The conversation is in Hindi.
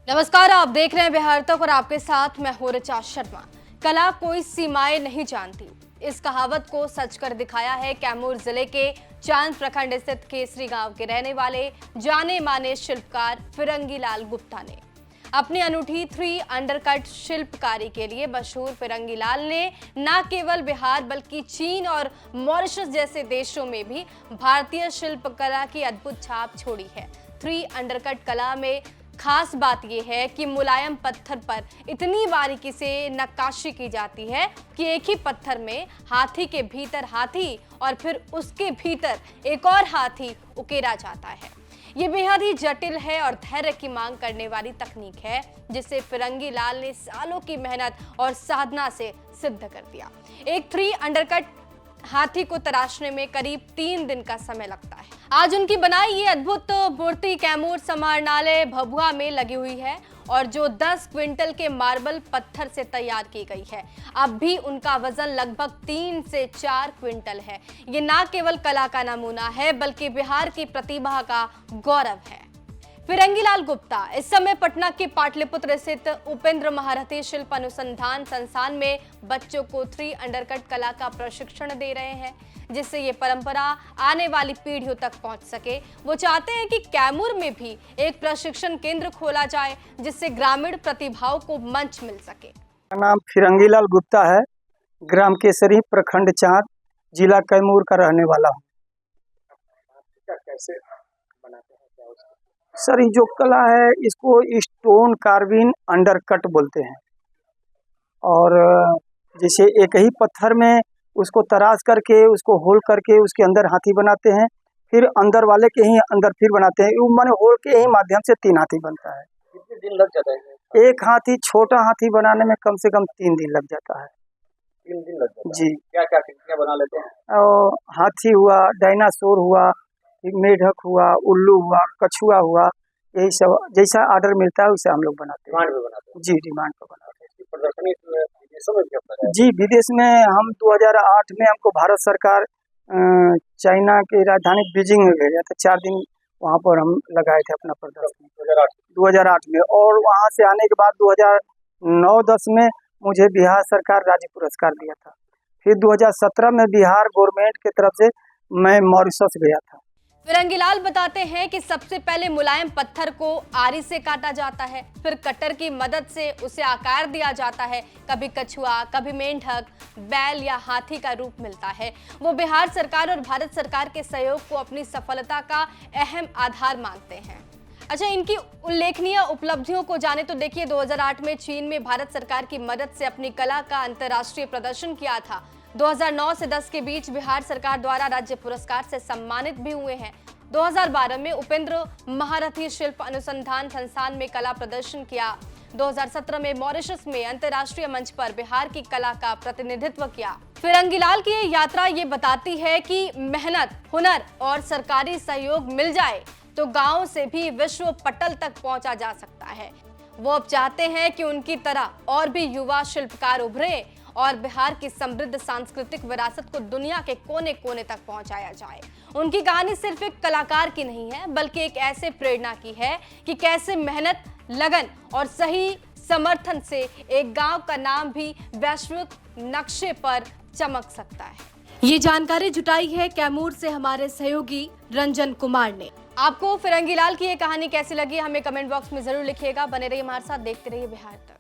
नमस्कार, आप देख रहे हैं बिहार तक और आपके साथ मैं हूं ऋचा शर्मा। कला कोई सीमाएं नहीं जानती, इस कहावत को सच कर दिखाया है कैमूर जिले के चांद प्रखंड स्थित केसरी गांव के रहने वाले जाने माने शिल्पकार फिरंगी लाल गुप्ता ने। अपनी अनूठी 3 अंडरकट शिल्पकारी के लिए मशहूर फिरंगी लाल ने न केवल बिहार बल्कि चीन और मॉरिशस जैसे देशों में भी भारतीय शिल्पकला की अद्भुत छाप छोड़ी है। 3 अंडरकट कला में खास बात यह है कि मुलायम पत्थर पर इतनी बारीकी से नक्काशी की जाती है कि एक ही पत्थर में हाथी के भीतर हाथी और फिर उसके भीतर एक और हाथी उकेरा जाता है। ये बेहद ही जटिल है और धैर्य की मांग करने वाली तकनीक है, जिसे फिरंगी लाल ने सालों की मेहनत और साधना से सिद्ध कर दिया। एक 3 अंडरकट हाथी को तराशने में करीब 3 दिन का समय लगता है। आज उनकी बनाई ये अद्भुत मूर्ति कैमूर समाहरणालय भभुआ में लगी हुई है और जो 10 क्विंटल के मार्बल पत्थर से तैयार की गई है। अब भी उनका वजन लगभग 3 से 4 क्विंटल है। ये न केवल कला का नमूना है बल्कि बिहार की प्रतिभा का गौरव है। फिरंगी लाल गुप्ता इस समय पटना के पाटलिपुत्र स्थित उपेंद्र महारथी शिल्प अनुसंधान संस्थान में बच्चों को 3 अंडरकट कला का प्रशिक्षण दे रहे हैं, जिससे ये परंपरा आने वाली पीढ़ियों तक पहुंच सके। वो चाहते हैं कि कैमूर में भी एक प्रशिक्षण केंद्र खोला जाए, जिससे ग्रामीण प्रतिभाओं को मंच मिल सके। मेरा नाम फिरंगी लाल गुप्ता है। ग्राम केसरी, प्रखंड चांद, जिला कैमूर का रहने वाला हूँ। कैसे बनाते हैं, क्या उसको? सर, ये जो कला है इसको स्टोन कार्विन अंडरकट बोलते हैं। और जैसे एक ही पत्थर में उसको तराश करके उसको होल करके उसके अंदर हाथी बनाते हैं, फिर अंदर वाले के ही अंदर फिर बनाते हैं। वो माने होल के ही माध्यम से 3 हाथी बनता है। कितने दिन लग जाता है? एक हाथी, छोटा हाथी बनाने में कम से कम 3 दिन लग जाता है। 3 दिन लग जाता है। जी। क्या क्या कृतियाँ बना लेते हैं? और हाथी हुआ, डायनासोर हुआ, मेढक हुआ, उल्लू हुआ, कछुआ हुआ, यही सब जैसा ऑर्डर मिलता है वैसे हम लोग बनाते हैं। डिमांड पे बनाते हैं? जी, डिमांड पर बनाते हैं। इसकी प्रदर्शनी विदेशों में भी होता है? जी, विदेश में हम 2008 में हमको भारत सरकार चाइना की राजधानी बीजिंग में भेजा था। 4 दिन वहाँ पर हम लगाए थे अपना प्रदर्शनी 2008 में। और वहाँ से आने के बाद 2009-10 में मुझे बिहार सरकार राज्य पुरस्कार दिया था। फिर 2017 में बिहार गवर्नमेंट की तरफ से मैं मॉरिशस गया था। फिरंगी लाल बताते हैं कि सबसे पहले मुलायम पत्थर को आरी से काटा जाता है, फिर कटर की मदद से उसे आकार दिया जाता है। कभी कछुआ, कभी मेंढक, बैल या हाथी का रूप मिलता है। वो बिहार सरकार और भारत सरकार के सहयोग को अपनी सफलता का अहम आधार मानते हैं। अच्छा, इनकी उल्लेखनीय उपलब्धियों को जाने तो देखिए, 2008 में चीन में भारत सरकार की मदद से अपनी कला का अंतर्राष्ट्रीय प्रदर्शन किया था। 2009 से 10 के बीच बिहार सरकार द्वारा राज्य पुरस्कार से सम्मानित भी हुए हैं। 2012 में उपेंद्र महारथी शिल्प अनुसंधान संस्थान में कला प्रदर्शन किया। 2017 में मॉरिशस में अंतर्राष्ट्रीय मंच पर बिहार की कला का प्रतिनिधित्व किया। फिरंगी लाल की ये यात्रा ये बताती है कि मेहनत, हुनर और सरकारी सहयोग मिल जाए तो गांव से भी विश्व पटल तक पहुंचा जा सकता है। वो अब चाहते हैं कि उनकी तरह और भी युवा शिल्पकार उभरे और बिहार की समृद्ध सांस्कृतिक विरासत को दुनिया के कोने कोने तक पहुंचाया जाए। उनकी कहानी सिर्फ एक कलाकार की नहीं है, बल्कि एक ऐसे प्रेरणा की है कि कैसे मेहनत, लगन और सही समर्थन से एक गांव का नाम भी वैश्विक नक्शे पर चमक सकता है। ये जानकारी जुटाई है कैमूर से हमारे सहयोगी रंजन कुमार ने। आपको फिरंगी लाल की ये कहानी कैसी लगी, हमें कमेंट बॉक्स में जरूर लिखिएगा। बने रहिए हमारे साथ, देखते रहिए बिहार तक।